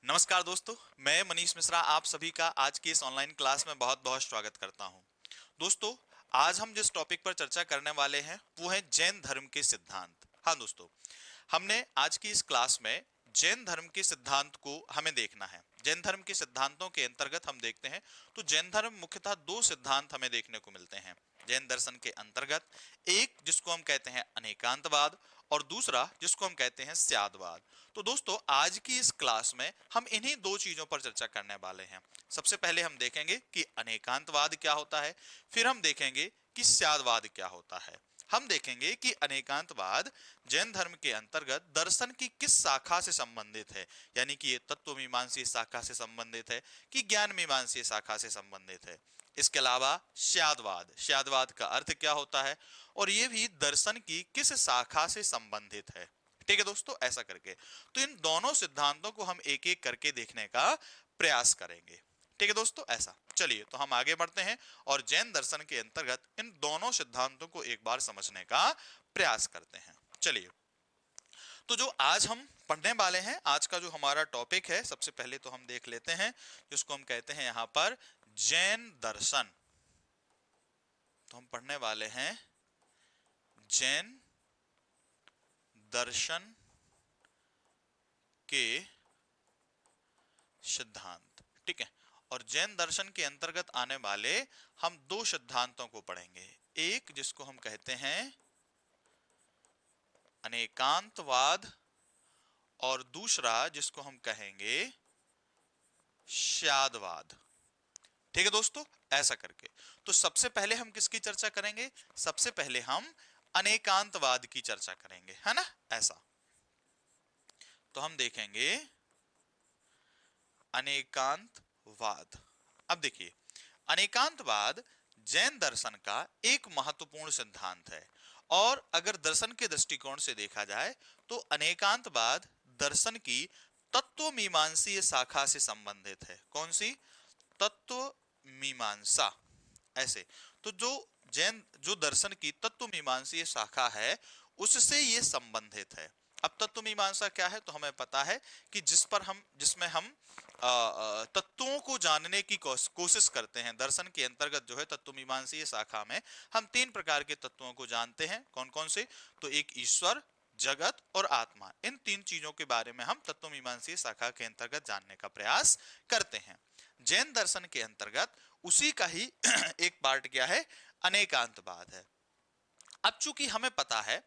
नमस्कार दोस्तों, मैं मनीष मिश्रा आप सभी का आज की इस ऑनलाइन क्लास में बहुत बहुत स्वागत करता हूं। दोस्तों, आज हम जिस टॉपिक पर चर्चा करने वाले हैं वो है जैन धर्म के सिद्धांत। हाँ दोस्तों, हमने आज की इस क्लास में जैन धर्म के सिद्धांत को हमें देखना है। जैन धर्म के सिद्धांतों के अंतर्गत हम देखते हैं तो जैन धर्म मुख्यतः दो सिद्धांत हमें देखने को मिलते हैं जैन दर्शन के अंतर्गत। एक जिसको हम कहते हैं अनेकांतवाद और दूसरा जिसको हम कहते हैं स्यादवाद। तो दोस्तों, आज की इस क्लास में हम इन्हीं दो चीजों पर चर्चा करने वाले हैं। सबसे पहले हम देखेंगे कि अनेकांतवाद क्या होता है, फिर हम देखेंगे कि स्यादवाद क्या होता है। हम देखेंगे कि अनेकांतवाद जैन धर्म के अंतर्गत दर्शन की किस शाखा से संबंधित है, यानी कि ये तत्व मीमांसीय शाखा से संबंधित है कि ज्ञान मीमांसीय शाखा से संबंधित है। इसके अलावा श्यादवाद, श्यादवाद का अर्थ क्या होता है और ये भी दर्शन की किस शाखा से संबंधित है। ठीक है दोस्तों, ऐसा करके तो इन दोनों सिद्धांतों को हम एक एक करके देखने का प्रयास करेंगे। ठीक है दोस्तों, ऐसा चलिए तो हम आगे बढ़ते हैं और जैन दर्शन के अंतर्गत इन दोनों सिद्धांतों को एक बार समझने का प्रयास करते हैं। चलिए, तो जो आज हम पढ़ने वाले हैं, आज का जो हमारा टॉपिक है, सबसे पहले तो हम देख लेते हैं जिसको हम कहते हैं यहां पर जैन दर्शन। तो हम पढ़ने वाले हैं जैन दर्शन के सिद्धांत। ठीक है, और जैन दर्शन के अंतर्गत आने वाले हम दो सिद्धांतों को पढ़ेंगे। एक जिसको हम कहते हैं अनेकांतवाद और दूसरा जिसको हम कहेंगे श्यादवाद। ठीक है दोस्तों, ऐसा करके तो सबसे पहले हम किसकी चर्चा करेंगे? सबसे पहले हम अनेकांतवाद की चर्चा करेंगे, है ना? ऐसा तो हम देखेंगे अनेकांतवाद। अब देखिए, अनेकांतवाद जैन दर्शन का एक महत्वपूर्ण सिद्धांत है और अगर दर्शन के दृष्टिकोण से देखा जाए तो अनेकांतवाद दर्शन की तत्व मीमांसीय शाखा से संबंधित है। कौन सी? तत्व मीमांसा। ऐसे तो जो दर्शन की तत्व मीमांसीय शाखा है उससे ये संबंधित है। अब तत्व मीमांसा क्या है? तो हमें पता है कि जिसमें हम तत्वों को जानने की कोशिश करते हैं। दर्शन के अंतर्गत जो है तत्व मीमांसीय शाखा में हम तीन प्रकार के तत्वों को जानते हैं। कौन कौन से? तो एक ईश्वर, जगत और आत्मा। इन तीन चीजों के बारे में हम तत्व मीमांसीय शाखा के अंतर्गत जानने का प्रयास करते हैं। जैन दर्शन के अंतर्गत उसी का ही एक पार्ट क्या है? अनेकांतवाद है। अब चूंकि हमें पता है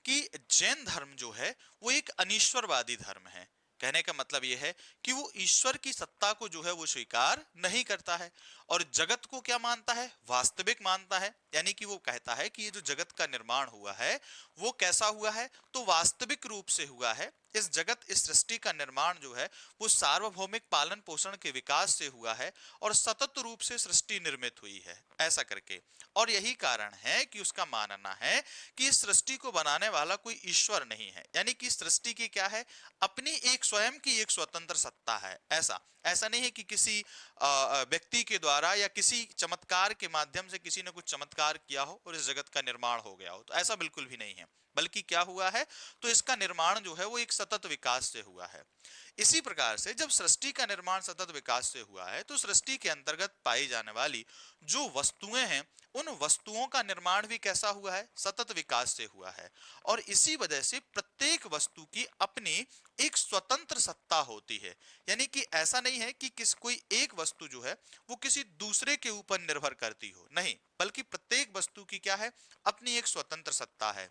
कि जैन धर्म जो है वो एक अनीश्वरवादी धर्म है। कहने का मतलब यह है कि वो ईश्वर की सत्ता को जो है वो स्वीकार नहीं करता है और जगत को क्या मानता है? वास्तविक मानता है। यानी कि वो कहता है कि ये जो जगत का निर्माण हुआ है वो कैसा हुआ है? तो वास्तविक रूप से हुआ है। इस जगत, इस सृष्टि का निर्माण जो है वो सार्वभौमिक पालन पोषण के विकास से हुआ है और सतत रूप से सृष्टि निर्मित हुई है, ऐसा करके। और यही कारण है कि उसका मानना है कि इस सृष्टि को बनाने वाला कोई ईश्वर नहीं है। यानी कि सृष्टि की क्या है? अपनी एक स्वयं की एक स्वतंत्र सत्ता है। ऐसा ऐसा नहीं है कि किसी व्यक्ति के द्वारा या किसी चमत्कार के माध्यम से किसी ने कुछ चमत्कार किया हो और इस जगत का निर्माण हो गया हो। तो ऐसा बिल्कुल भी नहीं है। बल्कि क्या हुआ है? तो इसका निर्माण जो है वो एक सतत विकास से हुआ है। इसी प्रकार से जब सृष्टि का निर्माण सतत विकास से हुआ है तो सृष्टि के अंतर्गत पाई जाने वाली जो वस्तुएं हैं उन वस्तुओं का निर्माण भी कैसा हुआ है? सतत विकास से हुआ है। और इसी वजह से प्रत्येक वस्तु की अपनी एक स्वतंत्र सत्ता होती है। यानी कि ऐसा नहीं है कि कोई एक वस्तु जो है वो किसी दूसरे के ऊपर निर्भर करती हो, नहीं, बल्कि प्रत्येक वस्तु की क्या है? अपनी एक स्वतंत्र सत्ता है।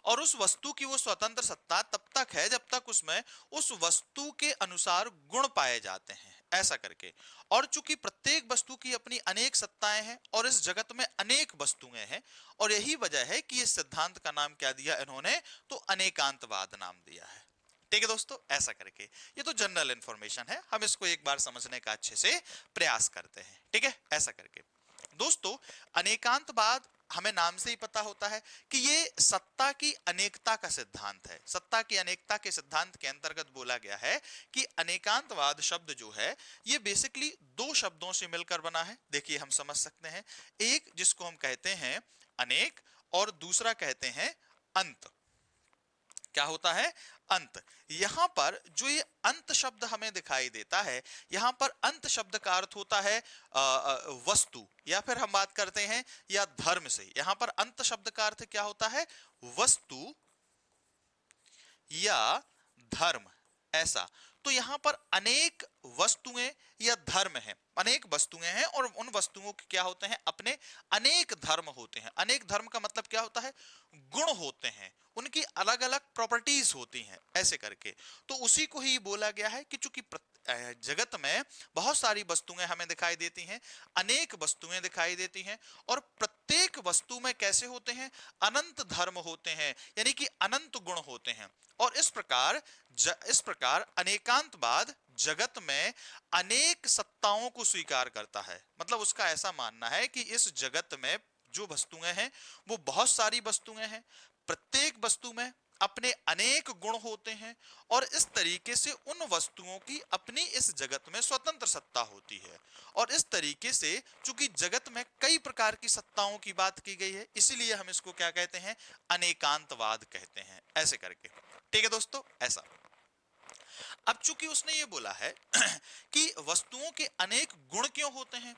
और उस वस्तु की वो स्वतंत्र सत्ता तब तक है जब तक उसमें उस वस्तु के अनुसार गुण पाए जाते हैं, ऐसा करके। और चूंकि प्रत्येक वस्तु की अपनी अनेक सत्ताएं हैं और इस जगत में अनेक वस्तुएं हैं, और यही वजह है कि इस सिद्धांत का नाम क्या दिया इन्होंने? तो अनेकांतवाद नाम दिया है। ठीक है दोस्तों, ऐसा करके ये तो जनरल इंफॉर्मेशन है, हम इसको एक बार समझने का अच्छे से प्रयास करते हैं। ठीक है, ऐसा करके दोस्तों, अनेकांतवाद हमें नाम से ही पता होता है कि ये सत्ता की अनेकता का सिद्धांत है। सत्ता की अनेकता के सिद्धांत के अंतर्गत बोला गया है कि अनेकांतवाद शब्द जो है ये बेसिकली दो शब्दों से मिलकर बना है। देखिए, हम समझ सकते हैं, एक जिसको हम कहते हैं अनेक और दूसरा कहते हैं अंत। क्या होता है? अंत। यहां पर जो ये अंत शब्द हमें दिखाई देता है, यहां पर अंत शब्द का अर्थ होता है वस्तु, या फिर हम बात करते हैं या धर्म से। यहां पर अंत शब्द का अर्थ क्या होता है? वस्तु या धर्म, ऐसा। तो यहां पर अनेक वस्तुएं या धर्म हैं, अनेक वस्तुएं हैं और उन वस्तुओं के क्या होते हैं? अपने अनेक धर्म होते हैं। अनेक धर्म का मतलब क्या होता है? गुण होते हैं, उनकी अलग अलग प्रॉपर्टीज होती हैं, ऐसे करके। तो उसी को ही बोला गया है कि चूंकि जगत में बहुत सारी वस्तुएं हमें दिखाई देती हैं, अनेक वस्तुएं दिखाई देती हैं, और प्रत्येक वस्तु में कैसे होते हैं? अनंत धर्म होते हैं, यानी कि अनंत गुण होते हैं। और इस प्रकार अनेकांतवाद जगत में अनेक सत्ताओं को स्वीकार करता है। मतलब उसका ऐसा मानना है कि इस जगत में जो वस्तुएं हैं वो बहुत सारी वस्तुएं हैं, प्रत्येक वस्तु में अपने अनेक गुण होते हैं, और इस तरीके से उन वस्तुओं की अपनी इस जगत में स्वतंत्र सत्ता होती है। और इस तरीके से चूंकि जगत में कई प्रकार की सत्ताओं की बात की गई है, इसीलिए हम इसको क्या कहते हैं? अनेकांतवाद कहते हैं, ऐसे करके। ठीक है दोस्तों, ऐसा। अब चूंकि उसने ये बोला है कि वस्तुओं के अनेक गुण क्यों होते हैं,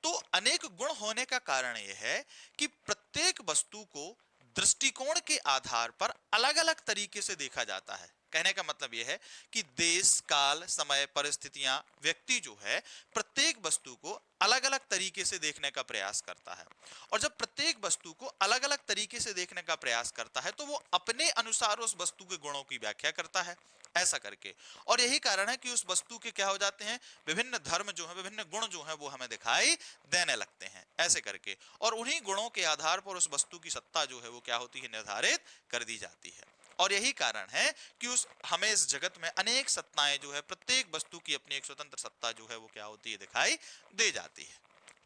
तो अनेक गुण होने का कारण यह है कि प्रत्येक वस्तु को दृष्टिकोण के आधार पर अलग अलग तरीके से देखा जाता है। कहने का मतलब यह है कि देश, काल, समय, परिस्थितियां, व्यक्ति जो है प्रत्येक वस्तु को अलग अलग तरीके से देखने का प्रयास करता है। और जब प्रत्येक वस्तु को अलग अलग तरीके से देखने का प्रयास करता है तो वो अपने अनुसार उस वस्तु के गुणों की व्याख्या करता है, ऐसा करके। और यही कारण है कि उस वस्तु के क्या हो जाते हैं? विभिन्न धर्म जो है, विभिन्न गुण जो है वो हमें दिखाई देने लगते हैं, ऐसे करके। और उन्हीं गुणों के आधार पर उस वस्तु की सत्ता जो है वो क्या होती है? निर्धारित कर दी जाती है। और यही कारण है कि हमें इस जगत में अनेक सत्ताएं जो है, प्रत्येक वस्तु की अपनी एक स्वतंत्र सत्ता जो है वो क्या होती है? दिखाई दे जाती है।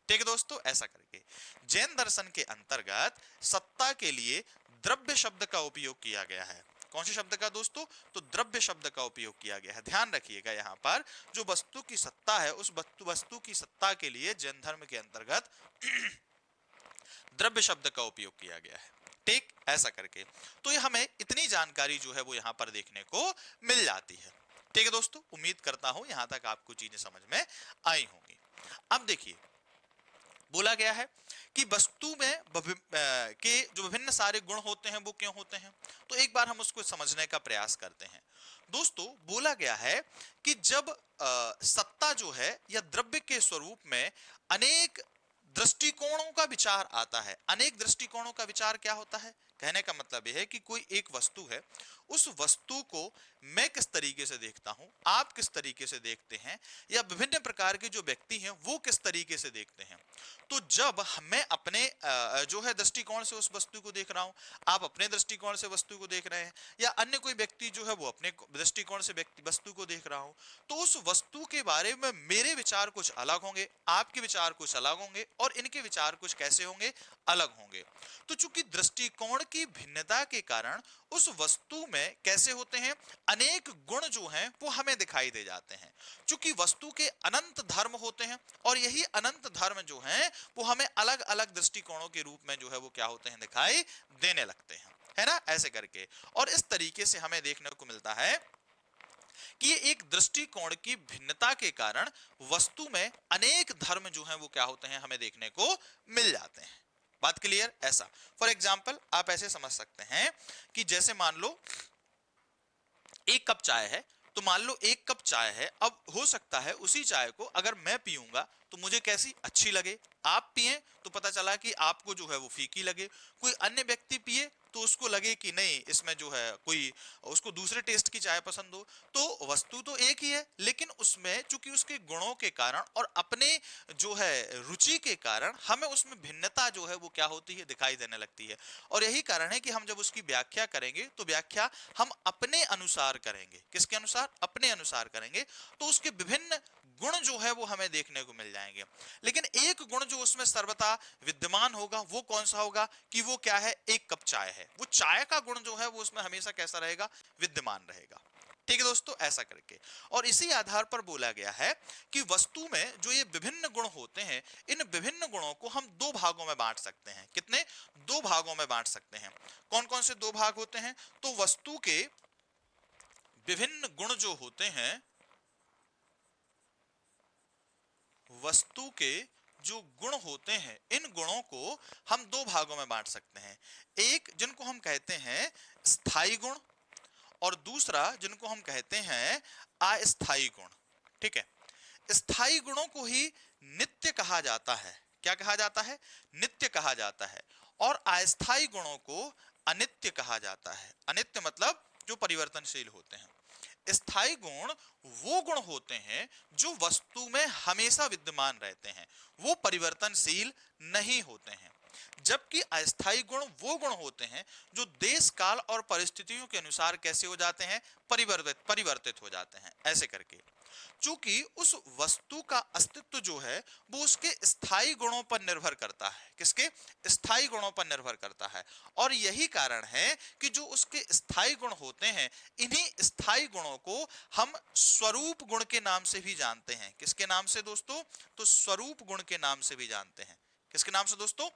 ठीक है दोस्तों, ऐसा करके जैन दर्शन के अंतर्गत सत्ता के लिए द्रव्य शब्द का उपयोग किया गया है। कौन से शब्द का दोस्तों? तो द्रव्य शब्द का उपयोग किया गया है। ध्यान रखिएगा, यहां पर जो वस्तु की सत्ता है, उस वस्तु की सत्ता के लिए जैन धर्म के अंतर्गत द्रव्य शब्द का उपयोग किया गया है। ठीक, ऐसा करके। तो ये हमें इतनी जानकारी जो है वो यहां पर देखने को मिल जाती है। ठीक है दोस्तों, उम्मीद करता हूं यहां तक आपको चीजें समझ में आई होंगी। अब देखिए, बोला गया है कि वस्तु में के जो विभिन्न सारे गुण होते हैं वो क्यों होते हैं, तो एक बार हम उसको समझने का प्रयास करते हैं। दोस्तों, बोला गया है कि जब सत्ता जो है या द्रव्य के स्वरूप में अनेक दृष्टिकोणों का विचार आता है। अनेक दृष्टिकोणों का विचार क्या होता है? कहने का मतलब यह है कि कोई एक वस्तु है, उस वस्तु को मैं किस तरीके से देखता हूं, आप किस तरीके से देखते हैं, या विभिन्न प्रकार के जो व्यक्ति हैं वो किस तरीके से देखते हैं। तो जब मैं अपने जो है दृष्टिकोण से उस वस्तु को देख रहा हूं, आप अपने दृष्टिकोण से वस्तु को देख रहे हैं, या अन्य कोई व्यक्ति जो है वो अपने दृष्टिकोण से वस्तु को देख रहा हूं, तो उस वस्तु के बारे में मेरे विचार कुछ अलग होंगे, आपके विचार कुछ अलग होंगे, और इनके विचार कुछ कैसे होंगे? अलग होंगे। तो चूंकि दृष्टिकोण की भिन्नता के कारण उस वस्तु में कैसे होते हैं? अनेक गुण जो हैं वो हमें दिखाई दे जाते हैं। चूंकि वस्तु के अनंत धर्म होते हैं, और यही अनंत धर्म जो हैं वो हमें अलग अलग दृष्टिकोणों के रूप में जो है वो क्या होते हैं? दिखाई देने लगते हैं, है ना, ऐसे करके। और इस तरीके से हमें देखने को मिलता है कि एक दृष्टिकोण की भिन्नता के कारण वस्तु में अनेक धर्म जो हैं वो क्या होते हैं? हमें देखने को मिल जाते हैं। बात क्लियर? ऐसा। फॉर एग्जाम्पल आप ऐसे समझ सकते हैं कि जैसे मान लो एक कप चाय है, तो मान लो एक कप चाय है, अब हो सकता है उसी चाय को अगर मैं पीऊंगा तो मुझे कैसी अच्छी लगे, आप पिए तो पता चला कि आपको जो है वो फीकी लगे, कोई अन्य व्यक्ति पिए तो उसको लगे कि नहीं इसमें जो है कोई उसको दूसरे टेस्ट की चाय पसंद हो। तो वस्तु तो एक ही है, लेकिन उसमें चूंकि उसके गुणों के कारण और अपने जो है रुचि के कारण हमें उसमें भिन्नता जो है वो क्या होती है? दिखाई देने लगती है। और यही कारण है कि हम जब उसकी व्याख्या करेंगे तो व्याख्या हम अपने अनुसार करेंगे। किसके अनुसार? अपने अनुसार करेंगे। तो उसके विभिन्न गुण जो है वो हमें देखने को मिल जाएंगे, लेकिन एक गुण जो उसमें सर्वथा विद्यमान होगा वो कौन सा होगा? कि वो क्या है? एक कप चाय है, वो चाय का गुण जो है वो उसमें हमेशा कैसा रहेगा? विद्यमान रहेगा। ठीक है दोस्तों, ऐसा करके। और इसी आधार पर बोला गया है कि वस्तु में जो ये विभिन्न गुण होते हैं, इन विभिन्न गुणों को हम दो भागों में बांट सकते हैं। कितने? दो भागों में बांट सकते हैं। कौन कौन से दो भाग होते हैं? तो वस्तु के विभिन्न गुण जो होते हैं, वस्तु के जो गुण होते हैं, इन गुणों को हम दो भागों में बांट सकते हैं। एक जिनको हम कहते हैं स्थायी गुण, और दूसरा जिनको हम कहते हैं अस्थायी गुण। ठीक है, स्थायी गुणों को ही नित्य कहा जाता है। क्या कहा जाता है? नित्य कहा जाता है। और अस्थायी गुणों को अनित्य कहा जाता है। अनित्य मतलब जो परिवर्तनशील होते हैं। स्थायी गुण वो गुण होते हैं जो वस्तु में हमेशा विद्यमान रहते हैं, वो परिवर्तनशील नहीं होते हैं। जबकि अस्थायी गुण वो गुण होते हैं जो देश काल और परिस्थितियों के अनुसार कैसे हो जाते हैं? परिवर्तित हो जाते हैं, ऐसे करके। चूंकि उस वस्तु का अस्तित्व जो है वो उसके स्थायी गुणों पर निर्भर करता है। किसके? स्थायी गुणों पर निर्भर करता है। और यही कारण है कि जो उसके स्थायी गुण होते हैं, इन्हीं स्थायी गुणों को हम स्वरूप गुण के नाम से भी जानते हैं। किसके नाम से दोस्तों? तो स्वरूप गुण के नाम से भी जानते हैं। किसके नाम से दोस्तों?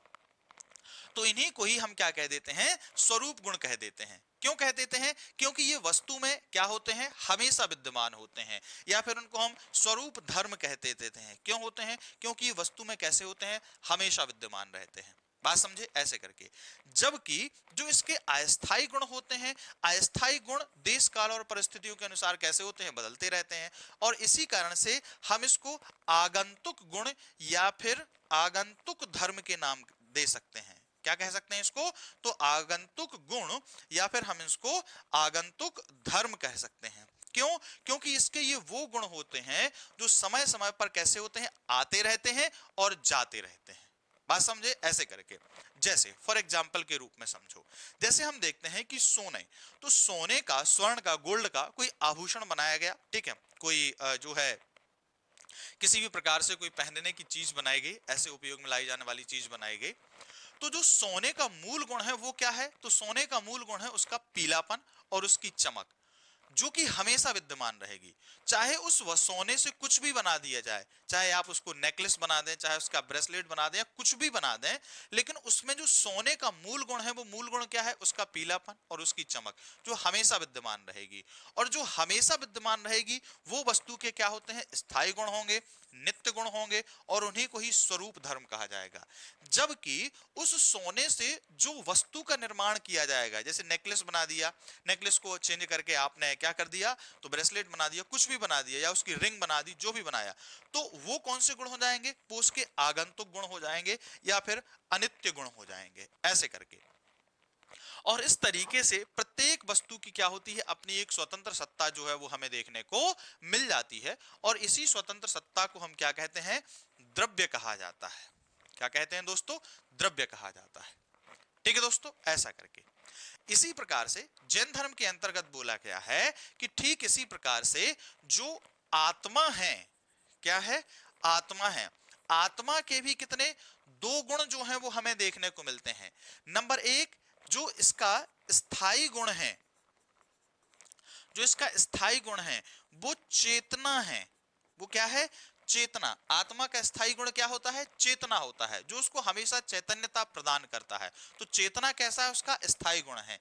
तो इन्हीं को ही हम क्या कह देते हैं? स्वरूप गुण कह देते हैं। क्यों कह देते हैं? क्योंकि ये वस्तु में क्या होते हैं? हमेशा विद्यमान होते हैं। या फिर उनको हम स्वरूप धर्म कहते देते हैं। क्यों होते हैं? क्योंकि ये वस्तु में कैसे होते हैं? हमेशा विद्यमान रहते हैं। बात समझे? ऐसे करके। जबकि जो इसके अस्थायी गुण होते हैं, अस्थायी गुण देश काल और परिस्थितियों के अनुसार कैसे होते हैं? बदलते रहते हैं। और इसी कारण से हम इसको आगंतुक गुण या फिर आगंतुक धर्म के नाम दे सकते हैं। क्या कह सकते हैं इसको? तो आगंतुक गुण या फिर हम इसको आगंतुक धर्म कह सकते हैं। क्यों? क्योंकि इसके ये वो गुण होते हैं जो समय समय पर कैसे होते हैं? आते रहते हैं और जाते रहते हैं। बात समझे? ऐसे करके। जैसे फॉर एग्जाम्पल के रूप में समझो, जैसे हम देखते हैं कि सोने, तो सोने का, स्वर्ण का, गोल्ड का कोई आभूषण बनाया गया। ठीक है, कोई जो है किसी भी प्रकार से कोई पहनने की चीज बनाई गई, ऐसे उपयोग में लाई जाने वाली चीज बनाई गई। तो जो सोने का मूल गुण है वो क्या है? तो सोने का मूल गुण है उसका पीलापन और उसकी चमक, जो कि हमेशा विद्यमान रहेगी। चाहे उस सोने से कुछ भी बना दिया जाए, चाहे आप उसको नेकलेस बना दें, चाहे उसका ब्रेसलेट बना दें, या कुछ भी बना दें, लेकिन उसमें जो सोने का मूल गुण है वो मूल गुण क्या है? उसका पीलापन और उसकी चमक, जो हमेशा विद्यमान रहेगी। और जो हमेशा विद्यमान रहेगी वो वस्तु के क्या होते हैं? स्थायी गुण होंगे, नित्य गुण होंगे, और उन्हीं को ही स्वरूप धर्म कहा जाएगा। जबकि उस सोने से जो वस्तु का निर्माण किया जाएगा, जैसे नेकलेस बना दिया, नेकलेस को चेंज करके आपने क्या कर दिया? तो ब्रेसलेट बना दिया, कुछ भी बना दिया, या उसकी रिंग बना दी, जो भी बनाया, तो वो कौन से गुण हो जाएंगे? वो उसके आगंतुक गुण हो जाएंगे या फिर अनित्य गुण हो जाएंगे, ऐसे करके। और इस तरीके से प्रत्येक वस्तु की क्या होती है? अपनी एक स्वतंत्र सत्ता जो है वो हमें देखने को मिल जाती है। और इसी स्वतंत्र सत्ता को हम क्या कहते हैं? द्रव्य कहा जाता है। क्या कहते हैं दोस्तों? द्रव्य कहा जाता है। ठीक है दोस्तों, ऐसा करके। इसी प्रकार से जैन धर्म के अंतर्गत बोला गया है कि ठीक इसी प्रकार से जो आत्मा है, क्या है? आत्मा है। आत्मा के भी कितने? दो गुण जो हैं वो हमें देखने को मिलते हैं। नंबर एक, जो इसका स्थायी गुण है, जो इसका स्थायी गुण है वो चेतना है। वो क्या है? चेतना। आत्मा का स्थायी गुण क्या होता है? चेतना होता है, जो उसको हमेशा चैतन्यता प्रदान करता है। तो चेतना कैसा है? उसका स्थायी गुण है।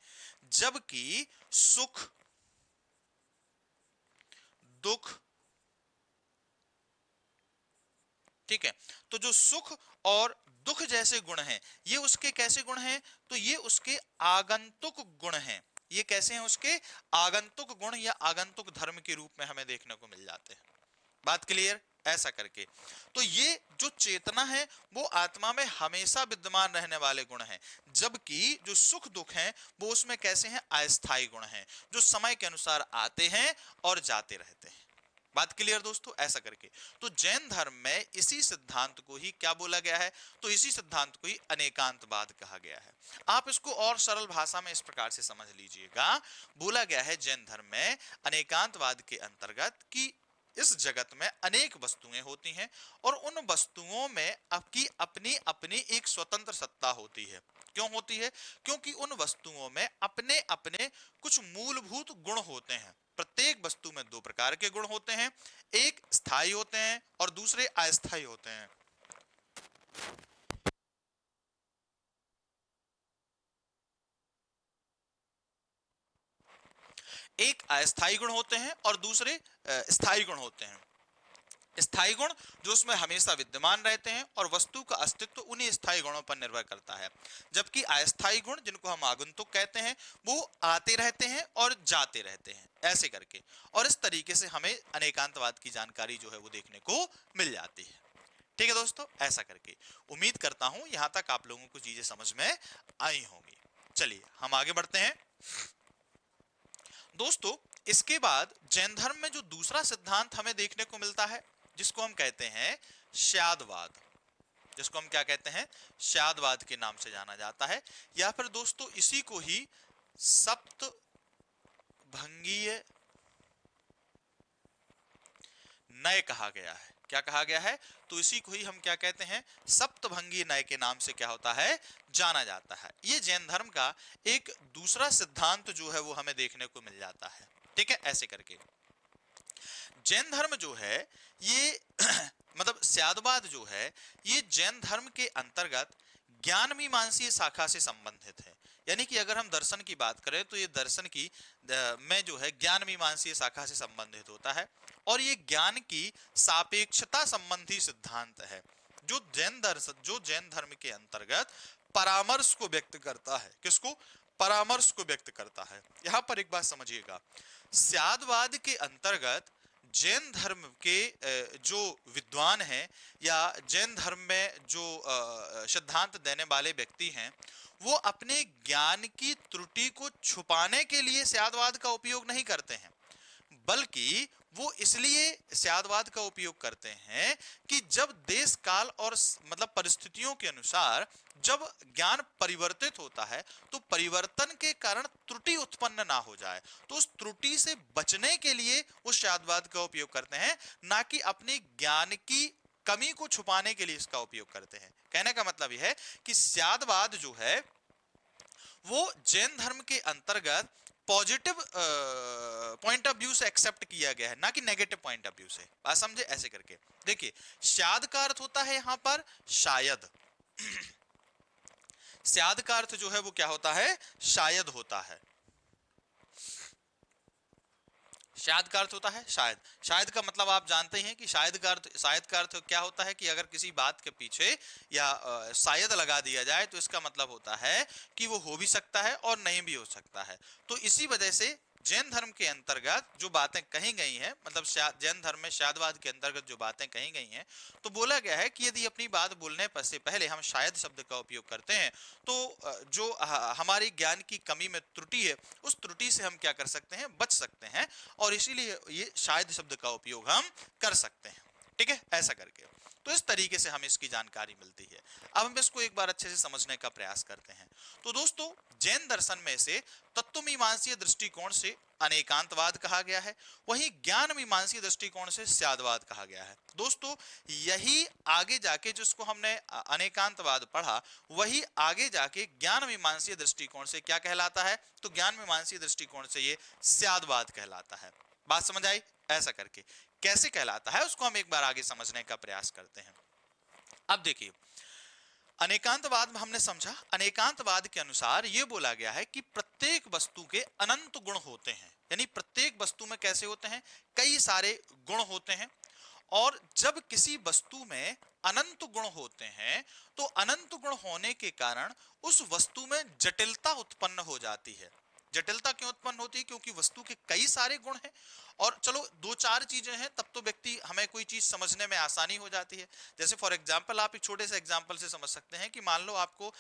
जबकि सुख, दुख, ठीक है, तो जो सुख और दुख जैसे गुण हैं, ये उसके कैसे गुण हैं? तो ये उसके आगंतुक गुण हैं। ये कैसे हैं? उसके आगंतुक गुण या आगंतुक धर्म के रूप में हमें देखने को मिल जाते हैं। बात क्लियर? ऐसा करके। तो ये जो चेतना है वो आत्मा में हमेशा विद्यमान रहने वाले गुण हैं। जबकि जो सुख दुख हैं वो उसमें कैसे हैं? अस्थायी गुण हैं, जो समय के अनुसार आते हैं और जाते रहते हैं। बात क्लियर दोस्तों? ऐसा करके। तो जैन धर्म में इसी सिद्धांत को ही क्या बोला गया है? तो इसी सिद्धांत को ही अनेकांतवाद कहा गया है। आप इसको और सरल भाषा में इस प्रकार से समझ लीजिएगा। बोला गया है जैन धर्म में अनेकांतवाद के अंतर्गत कि इस जगत में अनेक वस्तुएं होती हैं, और उन वस्तुओं में आपकी अपनी अपनी एक स्वतंत्र सत्ता होती है। क्यों होती है? क्योंकि उन वस्तुओं में अपने अपने कुछ मूलभूत गुण होते हैं। प्रत्येक वस्तु में दो प्रकार के गुण होते हैं, एक स्थायी होते हैं और दूसरे अस्थायी होते हैं। एक अस्थायी गुण होते हैं और दूसरे स्थायी गुण होते हैं। स्थायी गुण जो उसमें हमेशा विद्यमान रहते हैं और वस्तु का अस्तित्व उन्हीं स्थायी गुणों पर निर्भर करता है, जबकि अस्थायी गुण जिनको हम आगंतुक कहते हैं वो आते रहते हैं और जाते रहते हैं, ऐसे करके। और इस तरीके से हमें अनेकांतवाद की जानकारी जो है वो देखने को मिल जाती है। ठीक है दोस्तों, ऐसा करके उम्मीद करता हूं यहां तक आप लोगों को चीजें समझ में आई होंगी। चलिए हम आगे बढ़ते हैं दोस्तों। इसके बाद जैन धर्म में जो दूसरा सिद्धांत हमें देखने को मिलता है जिसको हम कहते हैं श्यादवाद, जिसको हम क्या कहते हैं, श्यादवाद के नाम से जाना जाता है, या फिर दोस्तों इसी को ही सप्तभंगीय नय कहा गया है। क्या कहा गया है, तो इसी को ही हम क्या कहते हैं, सप्तभंगीय नय के नाम से क्या होता है, जाना जाता है। ये जैन धर्म का एक दूसरा सिद्धांत जो है वो हमें देखने को मिल जाता है। ठीक है, ऐसे करके जैन धर्म जो है ये मतलब श्यादवाद जो है ये जैन धर्म के अंतर्गत ज्ञान मीमांसीय शाखा से संबंधित है। यानी कि अगर हम दर्शन की बात करें तो ये दर्शन की में जो है ज्ञान मीमांसीय शाखा से संबंधित होता है और ये ज्ञान की सापेक्षता संबंधी सिद्धांत है जो जैन धर्म के अंतर्गत परामर्श को व्यक्त करता है। किसको, परामर्श को व्यक्त करता है। यहां पर एक बात समझिएगा, श्यादवाद के अंतर्गत जैन धर्म के जो विद्वान हैं या जैन धर्म में जो सिद्धांत देने वाले व्यक्ति हैं वो अपने ज्ञान की त्रुटि को छुपाने के लिए श्यादवाद का उपयोग नहीं करते हैं, बल्कि वो इसलिए श्यादवाद का उपयोग करते हैं कि जब देश काल और मतलब परिस्थितियों के अनुसार जब ज्ञान परिवर्तित होता है तो परिवर्तन के कारण त्रुटि उत्पन्न ना हो जाए, तो उस त्रुटि से बचने के लिए वो श्यादवाद का उपयोग करते हैं, ना कि अपने ज्ञान की कमी को छुपाने के लिए इसका उपयोग करते हैं। कहने का मतलब यह है कि श्यादवाद जो है वो जैन धर्म के अंतर्गत पॉजिटिव पॉइंट ऑफ व्यू से एक्सेप्ट किया गया है, ना कि नेगेटिव पॉइंट ऑफ व्यू से। बात समझे, ऐसे करके देखिए श्याद का अर्थ होता है यहां पर शायद श्याद का अर्थ जो है वो क्या होता है, शायद होता है। शायद का अर्थ होता है शायद। शायद का मतलब आप जानते हैं कि शायद का अर्थ क्या होता है कि अगर किसी बात के पीछे या शायद लगा दिया जाए तो इसका मतलब होता है कि वो हो भी सकता है और नहीं भी हो सकता है। तो इसी वजह से जैन धर्म के अंतर्गत जो बातें कही गई हैं, मतलब जैन धर्म में श्यादवाद के अंतर्गत जो बातें कही गई हैं, तो बोला गया है कि यदि अपनी बात बोलने पर से पहले हम शायद शब्द का उपयोग करते हैं तो जो हमारी ज्ञान की कमी में त्रुटि है उस त्रुटि से हम क्या कर सकते हैं, बच सकते हैं, और इसीलिए ये शायद शब्द का उपयोग हम कर सकते हैं। ठीक है, ऐसा करके तो इस तरीके से हमें इसकी जानकारी मिलती है। अब हम इसको एक बार अच्छे से समझने का प्रयास करते हैं। तो दोस्तों जैन दर्शन में से तत्वमीमांसीय दृष्टिकोण से अनेकांतवाद कहा गया है, वहीं ज्ञान मीमांसीय दृष्टिकोण से श्यादवाद कहा गया है। दोस्तों यही आगे जाके जिसको हमने अनेकांतवाद पढ़ा वही आगे जाके ज्ञान मीमांसीय दृष्टिकोण से क्या कहलाता है, तो ज्ञान मीमांसीय दृष्टिकोण से ये श्यादवाद कहलाता है। बात समझ आई, ऐसा करके कैसे कहलाता है उसको हम एक बार आगे समझने का प्रयास करते हैं। अब देखिए अनेकांतवाद में हमने समझा, अनेकांतवाद के अनुसार यह बोला गया है कि प्रत्येक वस्तु के अनंत गुण होते हैं, यानी प्रत्येक वस्तु में कैसे होते हैं, कई सारे गुण होते हैं, और जब किसी वस्तु में अनंत गुण होते हैं तो अनंत गुण होने के कारण उस वस्तु में जटिलता उत्पन्न हो जाती है। जटिलता क्यों उत्पन्न होती है, क्योंकि वस्तु के कई सारे गुण हैं और चलो दो चार चीजें हैं तब तो व्यक्ति हमें कोई चीज समझने में आसानी हो जाती है। जैसे फॉर एग्जांपल आप एक छोटे से एग्जांपल से समझ सकते हैं कि मान लो आपको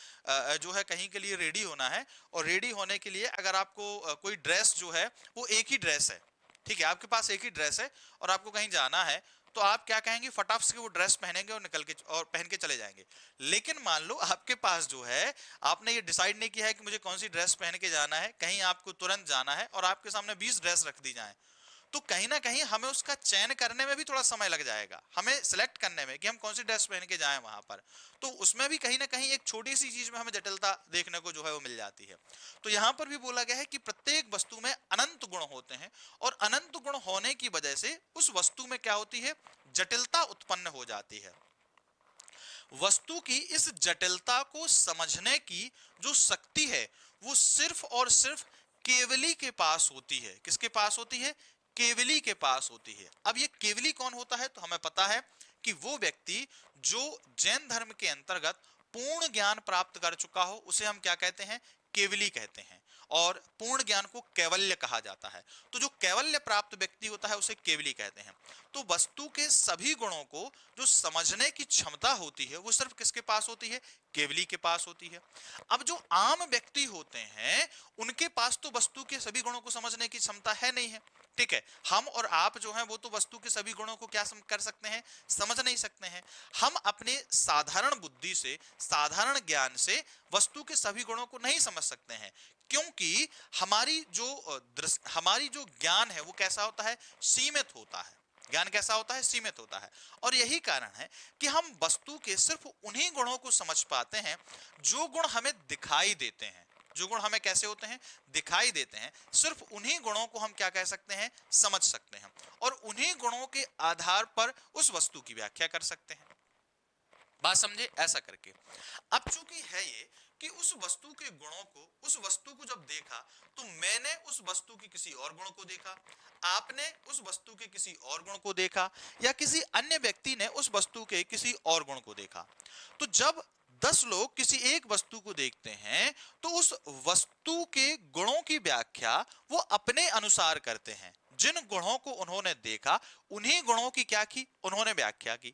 जो है कहीं के लिए रेडी होना है, और रेडी होने के लिए अगर आपको कोई ड्रेस जो है वो एक ही ड्रेस है, ठीक है, आपके पास एक ही ड्रेस है और आपको कहीं जाना है, तो आप क्या कहेंगे, फटाफट से वो ड्रेस पहनेंगे और निकल के और पहन के चले जाएंगे। लेकिन मान लो आपके पास जो है आपने ये डिसाइड नहीं किया है कि मुझे कौन सी ड्रेस पहन के जाना है, कहीं आपको तुरंत जाना है और आपके सामने 20 ड्रेस रख दी जाए, तो कहीं ना कहीं हमें उसका चयन करने में भी थोड़ा समय लग जाएगा, हमें सिलेक्ट करने में कि हम कौन सी ड्रेस पहन के जाएं वहां पर। तो उसमें भी कहीं ना कहीं एक छोटी सी चीज में हमें जटिलता देखने को जो है वो मिल जाती है। तो यहां पर भी बोला गया है कि प्रत्येक वस्तु में अनंत गुण होते हैं, और अनंत गुण होने की वजह से उस वस्तु में क्या होती है, जटिलता उत्पन्न हो जाती है। वस्तु की इस जटिलता को समझने की जो शक्ति है वो सिर्फ और सिर्फ केवली के पास होती है। किसके पास होती है, केवली के पास होती है। अब ये केवली कौन होता है, तो हमें पता है कि वो व्यक्ति जो जैन धर्म के अंतर्गत पूर्ण ज्ञान प्राप्त कर चुका हो उसे हम क्या कहते हैं, केवली कहते हैं। और पूर्ण ज्ञान को कैवल्य कहा जाता है। तो जो कैवल्य प्राप्त व्यक्ति होता है उसे केवली कहते हैं। तो वस्तु के सभी गुणों को जो समझने की क्षमता होती है वो सिर्फ किसके पास होती है, केवली के पास होती है। अब जो आम व्यक्ति होते हैं उनके पास तो वस्तु के सभी गुणों को समझने की क्षमता है नहीं है, ठीक है। हम और आप जो हैं वो तो वस्तु के सभी गुणों को क्या कर सकते हैं, समझ नहीं सकते हैं। हम अपने साधारण बुद्धि से, साधारण ज्ञान से वस्तु के सभी गुणों को नहीं समझ सकते हैं, क्योंकि हमारी जो ज्ञान है वो कैसा होता है, सीमित होता है। ज्ञान कैसा होता है, सीमित होता है। और यही कारण है कि हम वस्तु के सिर्फ उन्हीं गुणों को समझ पाते हैं जो गुण हमें दिखाई देते हैं। जो गुण हमें कैसे होते हैं, दिखाई देते हैं। सिर्फ उन्हीं गुणों को हम क्या कह सकते हैं, समझ सकते हैं, और उन्हीं गुणों के आधार पर उस वस्तु की व्याख्या कर सकते हैं। बात समझे, ऐसा करके अब चूंकि है ये कि उस वस्तु के गुणों को, उस वस्तु को जब देखा तो मैंने उस वस्तु की किसी और गुण को देखा, आपने उस वस्तु के किसी और गुण को देखा, या किसी अन्य व्यक्ति ने उस वस्तु के किसी और गुण को देखा। तो जब 10 लोग किसी एक वस्तु को देखते हैं तो उस वस्तु के गुणों की व्याख्या वो अपने अनुसार करते हैं। जिन गुणों को उन्होंने देखा उन्हीं गुणों की क्या की, उन्होंने व्याख्या की।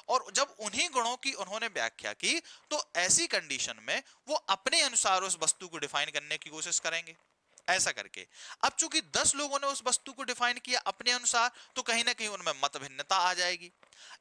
और जब उन्हीं गुणों की उन्होंने व्याख्या की तो ऐसी कंडीशन में वो अपने अनुसार उस वस्तु को डिफाइन करने की कोशिश करेंगे, ऐसा करके। अब चूंकि 10 लोगों ने उस वस्तु को डिफाइन किया अपने अनुसार, तो कहीं ना कहीं उनमें मत भिन्नता आ जाएगी।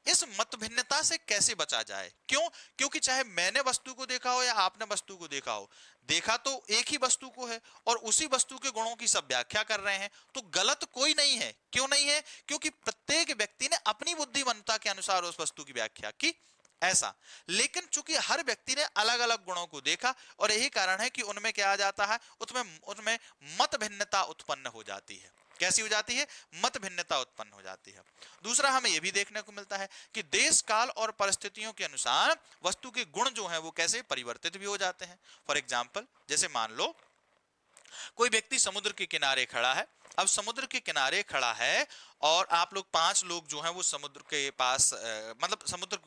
इस मत भिन्नता से कैसे बचा जाए, क्यों, क्योंकि चाहे मैंने वस्तु को देखा हो या आपने वस्तु को देखा हो, देखा तो एक ही वस्तु को है और उसी वस्तु के गुणों की सब व्याख्या कर रहे हैं, तो गलत कोई नहीं है। क्यों नहीं है, क्योंकि प्रत्येक व्यक्ति ने अपनी बुद्धिमत्ता के अनुसार उस वस्तु की व्याख्या की, ऐसा। लेकिन चूंकि हर व्यक्ति ने अलग अलग गुणों को देखा और यही कारण है कि उनमें क्या आ जाता है, उनमें मत भिन्नता उत्पन्न हो जाती है। कैसी हो जाती है, मत भिन्नता उत्पन्न हो जाती है। दूसरा हमें यह भी देखने को मिलता है कि देश काल और परिस्थितियों के अनुसार वस्तु के गुण जो हैं वो कैसे परिवर्तित भी हो जाते हैं। फॉर एग्जाम्पल, जैसे मान लो कोई व्यक्ति समुद्र के किनारे खड़ा है। अब समुद्र के किनारे खड़ा है और आप लोग 5 लोग जो हैं वो समुद्र के पास मतलब समुद्र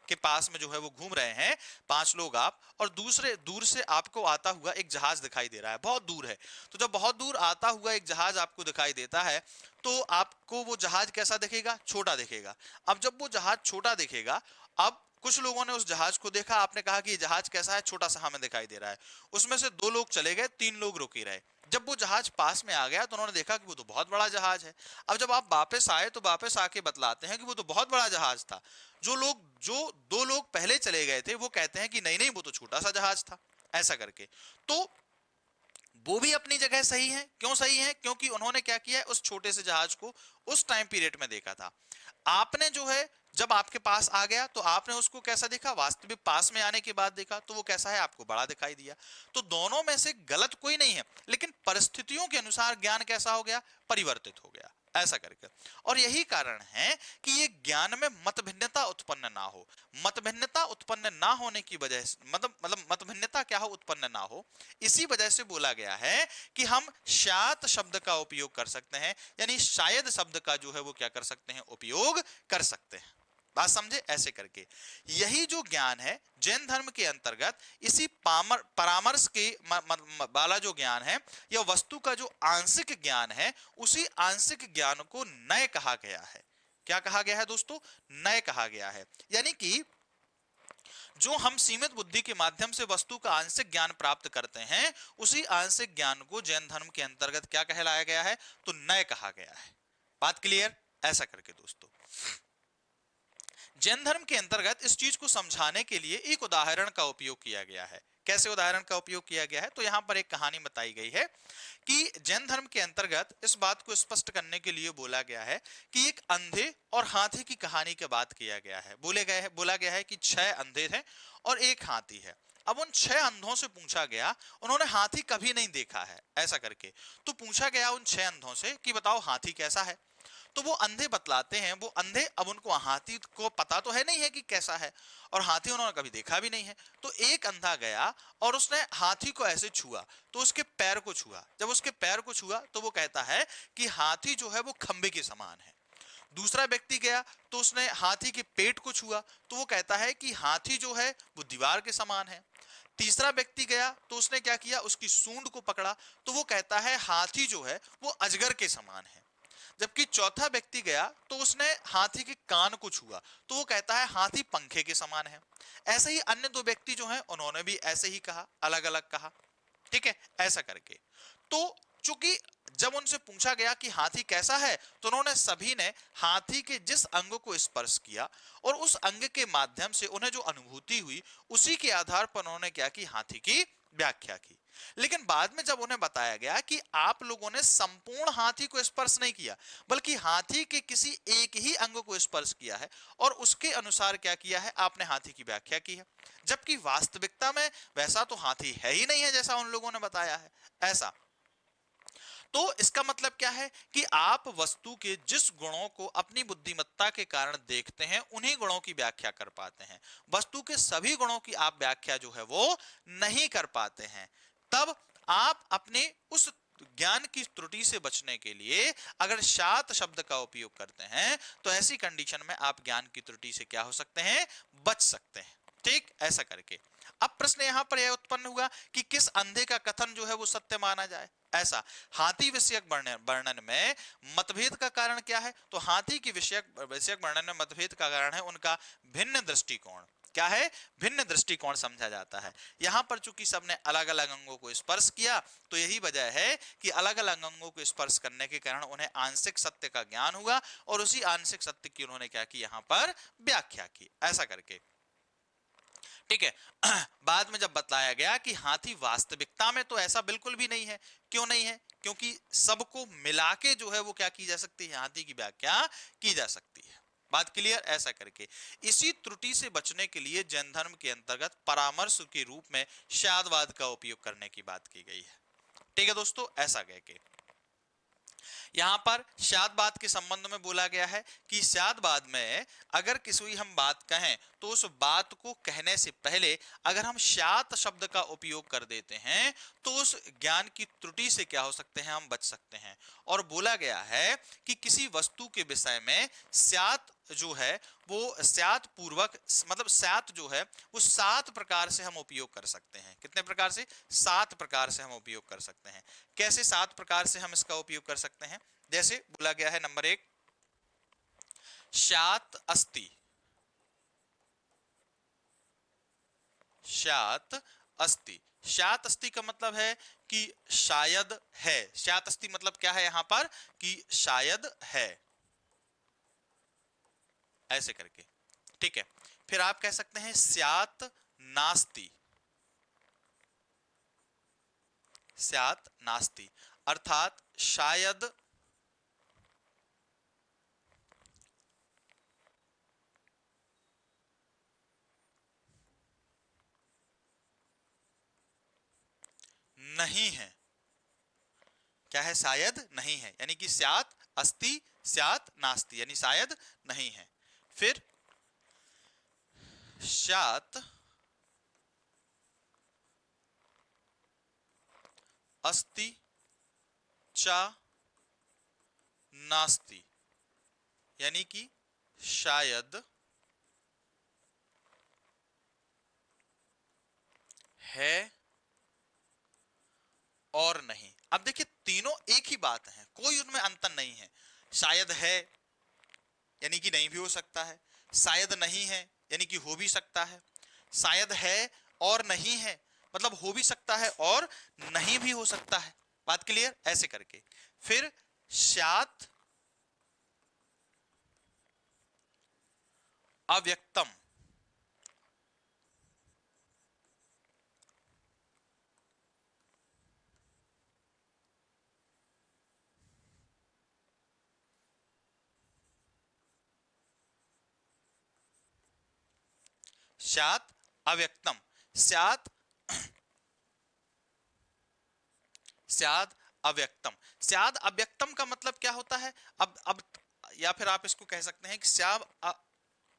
के पास में जो है वो घूम रहे हैं, 5 लोग आप, और दूसरे दूर से आपको आता हुआ एक जहाज दिखाई दे रहा है, बहुत दूर है। तो जब बहुत दूर आता हुआ एक जहाज आपको दिखाई देता है तो आपको वो जहाज कैसा दिखेगा, छोटा दिखेगा। अब जब वो जहाज छोटा दिखेगा, अब कुछ लोगों ने उस जहाज को देखा, आपने कहा कि ये जहाज कैसा है, छोटा सा हमें दिखाई दे रहा है। उसमें से 2 लोग चले गए, 3 लोग रुके रहे। जब वो जहाज पास में आ गया तो उन्होंने देखा कि वो तो बहुत बड़ा जहाज है। अब जब आप वापस आए तो वापस आके बतलाते हैं कि वो तो बहुत बड़ा जहाज था। जो 2 लोग पहले चले गए थे वो कहते हैं कि नहीं नहीं वो तो छोटा सा जहाज था, ऐसा करके। तो वो भी अपनी जगह सही है। क्यों सही है, क्योंकि उन्होंने क्या किया है, उस छोटे से जहाज को उस टाइम पीरियड में देखा था। आपने जो है जब आपके पास आ गया तो आपने उसको कैसा देखा, वास्तविक पास में आने के बाद देखा तो वो कैसा है, आपको बड़ा दिखाई दिया। तो दोनों में से गलत कोई नहीं है, लेकिन परिस्थितियों के अनुसार ज्ञान कैसा हो गया, परिवर्तित हो गया, ऐसा करके। और यही कारण है कि ये ज्ञान में मत भिन्नता उत्पन्न ना हो। मत भिन्नता उत्पन्न ना होने की वजह से मतलब मत भिन्नता क्या हो, उत्पन्न ना हो, इसी वजह से बोला गया है कि हम शायद शब्द का उपयोग कर सकते हैं, यानी शायद शब्द का जो है वो क्या कर सकते हैं, उपयोग कर सकते हैं। बात समझे, ऐसे करके। यही जो ज्ञान है जैन धर्म के अंतर्गत, इसी परामर्श के वाला जो ज्ञान है, यह वस्तु का जो आंशिक ज्ञान है, उसी आंशिक ज्ञान को नय कहा गया है। क्या कहा गया है दोस्तों, नय कहा गया है। यानी कि जो हम सीमित बुद्धि के माध्यम से वस्तु का आंशिक ज्ञान प्राप्त करते हैं, उसी आंशिक ज्ञान को जैन धर्म के अंतर्गत क्या कहलाया गया है, तो नय कहा गया है। बात क्लियर, ऐसा करके दोस्तों। जैन धर्म के अंतर्गत इस चीज को समझाने के लिए एक उदाहरण का उपयोग किया गया है। कैसे उदाहरण का उपयोग किया गया है? तो यहां पर एक कहानी बताई गई है कि जैन धर्म के अंतर्गत इस बात को स्पष्ट करने के लिए बोला गया है कि एक अंधे और हाथी की कहानी की बात किया गया है। बोला गया है कि 6 अंधे थे और एक हाथी है। अब उन 6 अंधों से पूछा गया, उन्होंने हाथी कभी नहीं देखा है ऐसा करके, तो पूछा गया उन 6 अंधों से कि बताओ हाथी कैसा है? तो वो अंधे बतलाते हैं, वो अंधे, अब उनको हाथी को पता तो है नहीं है कि कैसा है, और हाथी उन्होंने कभी देखा भी नहीं है। तो एक अंधा गया और उसने हाथी को ऐसे छुआ, तो उसके पैर को छुआ। जब उसके पैर को छुआ तो वो कहता है कि हाथी जो है वो खंबे के समान है। दूसरा व्यक्ति गया तो उसने हाथी के पेट को छुआ, तो वो कहता है कि हाथी जो है वो दीवार के समान है। तीसरा व्यक्ति गया तो उसने क्या किया, उसकी सूंड को पकड़ा, तो वो कहता है हाथी जो है वो अजगर के समान है। जबकि चौथा व्यक्ति गया तो उसने हाथी के कान को छुआ, तो वो कहता है हाथी पंखे के समान है। ऐसे ही अन्य 2 व्यक्ति जो हैं उन्होंने भी ऐसे ही कहा, अलग अलग कहा। ठीक है, ऐसा करके तो चूंकि जब उनसे पूछा गया कि हाथी कैसा है, तो उन्होंने सभी ने हाथी के जिस अंग को स्पर्श किया और उस अंग के माध्यम से उन्हें जो अनुभूति हुई, उसी के आधार पर उन्होंने क्या की, हाथी की व्याख्या की। लेकिन बाद में जब उन्हें बताया गया कि आप लोगों ने संपूर्ण हाथी को स्पर्श नहीं किया, बल्कि हाथी के किसी एक ही अंग को स्पर्श किया है और उसके अनुसार क्या किया है, आपने हाथी की व्याख्या की है, जबकि वास्तविकता में वैसा तो हाथी है ही नहीं है जैसा उन लोगों ने बताया है। ऐसा तो इसका मतलब क्या है कि आप वस्तु के जिस गुणों को अपनी बुद्धिमत्ता के कारण देखते हैं, उन्हीं गुणों की व्याख्या कर पाते हैं। वस्तु के सभी गुणों की आप व्याख्या जो है वो नहीं कर पाते हैं। तब आप अपने उस ज्ञान की त्रुटि से बचने के लिए अगर शात शब्द का उपयोग करते हैं, तो ऐसी कंडीशन में आप ज्ञान की त्रुटि से क्या हो सकते हैं, बच सकते हैं। ठीक, ऐसा करके अब प्रश्न यहां पर यह उत्पन्न हुआ कि किस अंधे का कथन जो है वो सत्य माना जाए। ऐसा हाथी विषयक वर्णन में मतभेद का कारण क्या है? तो हाथी की विषयक वर्णन में मतभेद का कारण है उनका भिन्न दृष्टिकोण। क्या है? भिन्न दृष्टिकोण समझा जाता है। यहां पर चूंकि सबने अलग अलग अंगों को स्पर्श किया, तो यही वजह है कि अलग अलग अंगों को स्पर्श करने के कारण उन्हें आंशिक सत्य का ज्ञान हुआ और उसी आंशिक सत्य की उन्होंने क्या की, यहां पर व्याख्या की। ऐसा करके ठीक है। बाद में जब बतलाया गया कि हाथी वास्तविकता में तो ऐसा बिल्कुल भी नहीं है। क्यों नहीं है? क्योंकि सबको मिला के जो है वो क्या की जा सकती है, हाथी की व्याख्या की जा सकती है। बात क्लियर? ऐसा करके इसी त्रुटि से बचने के लिए जैन धर्म के अंतर्गत परामर्श के रूप में शादवाद का उपयोग करने की बात की गई है। ठीक है दोस्तों, ऐसा कह के यहां पर शादवाद के संबंध में बोला गया है कि शादवाद में अगर किसी हम बात कहें, तो उस बात को कहने से पहले अगर हम शात शब्द का उपयोग कर देते हैं, तो उस ज्ञान की त्रुटि से क्या हो सकते हैं, हम बच सकते हैं। और बोला गया है कि किसी वस्तु के विषय में स्यात जो है वो स्यात पूर्वक, मतलब स्यात जो है वो 7 प्रकार से हम उपयोग कर सकते हैं। कितने प्रकार से? 7 प्रकार से हम उपयोग कर सकते हैं। कैसे 7 प्रकार से हम इसका उपयोग कर सकते हैं? जैसे बोला गया है नंबर 1, शात अस्ति। शात अस्ति, शात अस्ति का मतलब है कि शायद है। शात अस्ति मतलब क्या है यहां पर, कि शायद है, ऐसे करके। ठीक है, फिर आप कह सकते हैं स्यात नास्ति। स्यात नास्ति अर्थात शायद नहीं है। क्या है? शायद नहीं है, यानी कि स्यात अस्ति, स्यात नास्ति, यानी शायद नहीं है। फिर स्यात अस्ति चा नास्ति, यानी कि शायद है और नहीं। अब देखिए तीनों एक ही बात है, कोई उनमें अंतर नहीं है। शायद है यानी कि नहीं भी हो सकता है, शायद नहीं है यानी कि हो भी सकता है, शायद है और नहीं है मतलब हो भी सकता है और नहीं भी हो सकता है। बात क्लियर? ऐसे करके फिर शात अव्यक्तम, स्यात् अव्यक्तम, स्यात् स्याद अव्यक्तम। स्याद अव्यक्तम का मतलब क्या होता है? अब या फिर आप इसको कह सकते हैं कि स्याद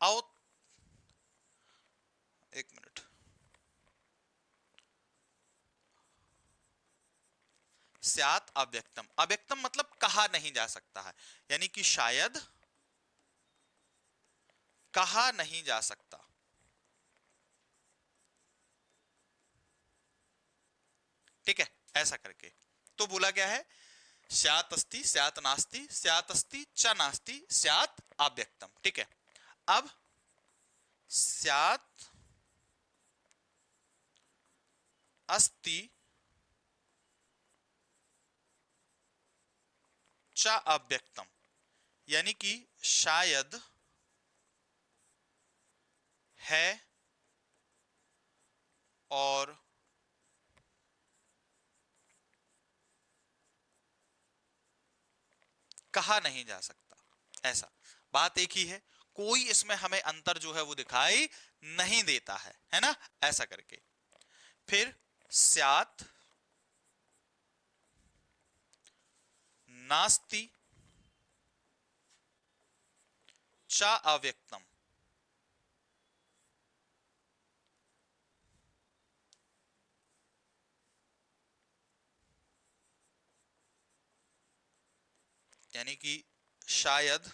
अव एक मिनट, स्यात अव्यक्तम, अव्यक्तम मतलब कहा नहीं जा सकता है, यानी कि शायद कहा नहीं जा सकता। ठीक है, ऐसा करके तो बोला गया है स्यात् अस्ति, स्यात् नास्ति, स्यात् अस्ति च नास्ति, स्यात् अव्यक्तम। ठीक है, अब स्यात् अस्ति च अव्यक्तम, यानी कि शायद है और कहा नहीं जा सकता। ऐसा, बात एक ही है, कोई इसमें हमें अंतर जो है वो दिखाई नहीं देता है ना, ऐसा करके। फिर स्यात् नास्ति च अव्यक्तम, यानी कि शायद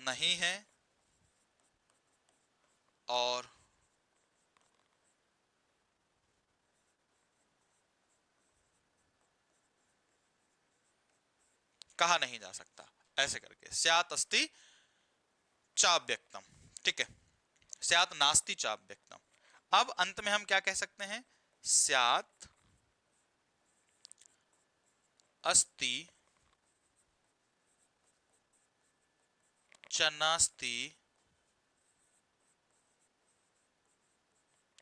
नहीं है और कहा नहीं जा सकता, ऐसे करके स्यात् अस्ति चाव्यक्तम। ठीक है, स्यात् नास्ति चाव्यक्तम। अब अंत में हम क्या कह सकते हैं? स्यात् अस्ति च नास्ति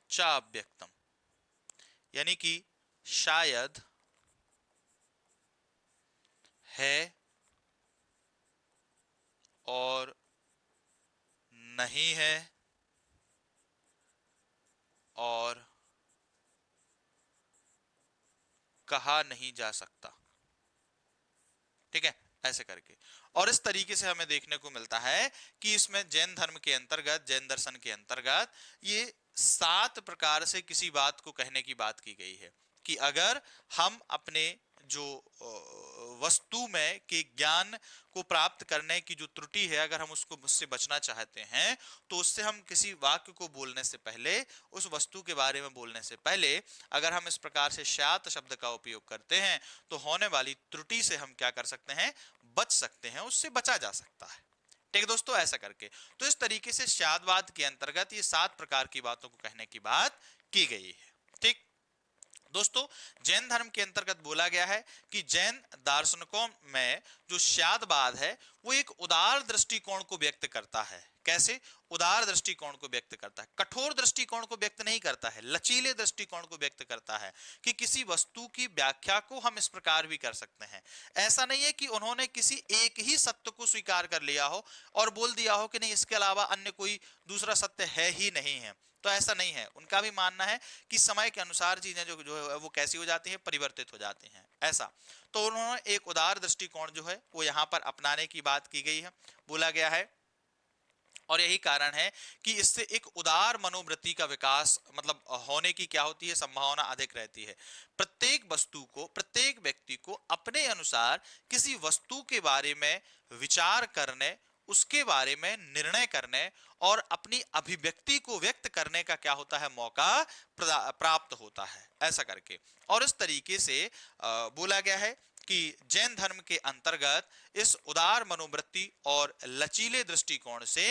चाव्यक्तम, यानी कि शायद है और नहीं है और कहा नहीं जा सकता। ठीक है, ऐसे करके। और इस तरीके से हमें देखने को मिलता है कि इसमें जैन धर्म के अंतर्गत, जैन दर्शन के अंतर्गत ये 7 प्रकार से किसी बात को कहने की बात की गई है कि अगर हम अपने जो वस्तु में के ज्ञान को प्राप्त करने की जो त्रुटि है, अगर हम उसको मुझसे बचना चाहते हैं, तो उससे हम किसी वाक्य को बोलने से पहले, उस वस्तु के बारे में बोलने से पहले अगर हम इस प्रकार से स्यात् शब्द का उपयोग करते हैं तो होने वाली त्रुटि से हम क्या कर सकते हैं? बच सकते हैं, उससे बचा जा सकता है। ठीक है दोस्तों, ऐसा करके तो इस तरीके से स्याद्वाद के अंतर्गत ये 7 प्रकार की बातों को कहने की बात की गई है। ठीक दोस्तों, जैन धर्म के अंतर्गत बोला गया है कि जैन दार्शनिकों में जो स्याद्वाद है वो एक उदार दृष्टिकोण को व्यक्त करता है। कैसे उदार दृष्टिकोण को व्यक्त करता है? कठोर दृष्टिकोण को व्यक्त नहीं करता है, लचीले दृष्टिकोण को व्यक्त करता है कि किसी वस्तु की व्याख्या को हम इस प्रकार भी कर सकते हैं। ऐसा नहीं है कि उन्होंने किसी एक ही सत्य को स्वीकार कर लिया हो और बोल दिया हो कि नहीं, इसके अलावा अन्य कोई दूसरा सत्य है ही नहीं है। तो ऐसा नहीं है, उनका भी मानना है कि समय के अनुसार चीजें जो जो है वो कैसी हो जाती हैं? परिवर्तित हो जाती हैं, ऐसा। तो उन्होंने एक उदार दृष्टिकोण जो है वो यहाँ पर अपनाने की बात की गई है, बोला गया है। और यही कारण है कि इससे एक उदार मनोवृत्ति का विकास मतलब होने की क्या होती है? संभावना अधिक रहती है। प्रत्येक वस्तु को, प्रत्येक व्यक्ति को अपने अनुसार किसी वस्तु के बारे में विचार करने, उसके बारे में निर्णय करने और अपनी अभिव्यक्ति को व्यक्त करने का क्या होता है? मौका प्राप्त होता है, ऐसा करके। और इस तरीके से बोला गया है कि जैन धर्म के अंतर्गत इस उदार मनोवृत्ति और लचीले दृष्टिकोण से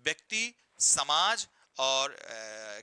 व्यक्ति, समाज और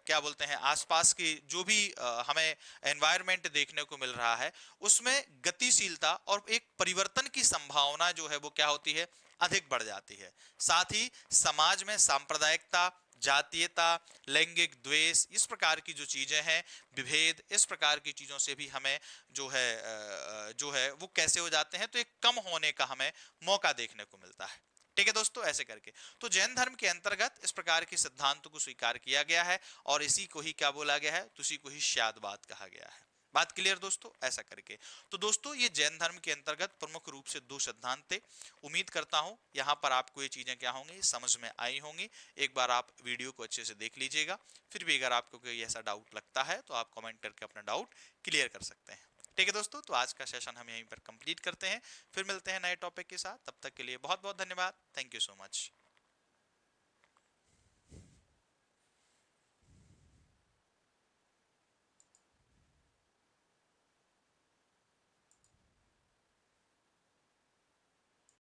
क्या बोलते हैं आसपास की जो भी हमें एनवायरनमेंट देखने को मिल रहा है उसमें गतिशीलता और एक परिवर्तन की संभावना जो है वो क्या होती है, अधिक बढ़ जाती है। साथ ही समाज में सांप्रदायिकता, जातीयता, लैंगिक द्वेष, इस प्रकार की जो चीजें हैं, विभेद, इस प्रकार की चीजों से भी हमें जो है वो कैसे हो जाते हैं, तो एक कम होने का हमें मौका देखने को मिलता है। ठीक है दोस्तों, ऐसे करके तो जैन धर्म के अंतर्गत इस प्रकार के सिद्धांतों को स्वीकार किया गया है और इसी को ही क्या बोला गया है, तो इसी को ही श्यादवाद कहा गया है। बात क्लियर दोस्तों, ऐसा करके तो दोस्तों ये जैन धर्म के अंतर्गत प्रमुख रूप से दो सिद्धांत थे। उम्मीद करता हूं यहां पर आपको ये चीजें क्या होंगी, समझ में आई होंगी। एक बार आप वीडियो को अच्छे से देख लीजिएगा, फिर भी अगर आपको कोई ऐसा डाउट लगता है तो आप कमेंट करके अपना डाउट क्लियर कर सकते हैं। ठीक है दोस्तों, तो आज का सेशन हम यहीं पर कंप्लीट करते हैं, फिर मिलते हैं नए टॉपिक के साथ। तब तक के लिए बहुत बहुत धन्यवाद। Thank you so much.